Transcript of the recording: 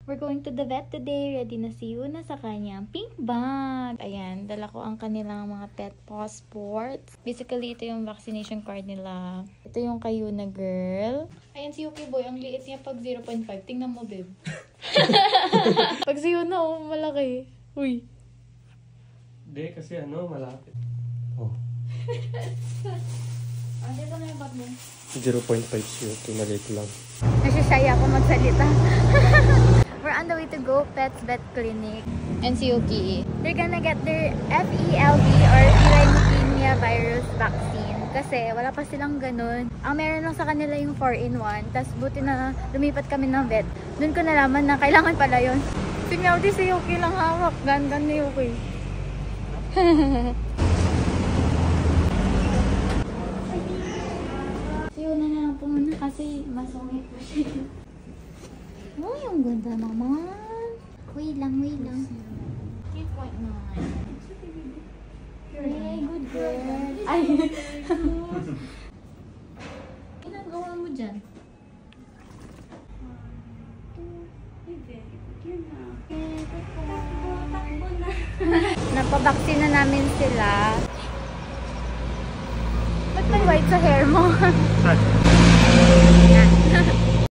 We're going to the vet today. Ready na si Yuna sa kanyang pink bag. Ayan, dala ko ang kanilang mga pet passports. Basically, ito yung vaccination card nila. Ito yung kay Yuna girl. Ayan si Yuki boy, ang liit niya pag 0.5. Tingnan mo, babe. Pag si Yuna, oh, malaki. Uy. Hindi, kasi malapit. Oh. Dito na yung bag mo. 0.5 siya. Maliit lang. Nasisaya ako magsalita. We're on the way to go Pets Vet Clinic. And si Yuki, they're gonna get their FELV or feline leukemia virus vaccine. Kasi wala pa silang ganun. Ang meron lang sa kanila yung 4-in-1. Tapos buti na lumipat kami ng vet. Doon ko nalaman na kailangan pala yun. Tingnan mo, si Yuki lang hawak. Gandan ni Yuki. Si Yuna na lang po muna kasi masungit po siya. Oh, yung ganda naman. Wait lang. 8.9. Hey, good girl. Ay. Ginagawa mo dyan? Napabaksin na namin sila. Ba't may white sa hair mo?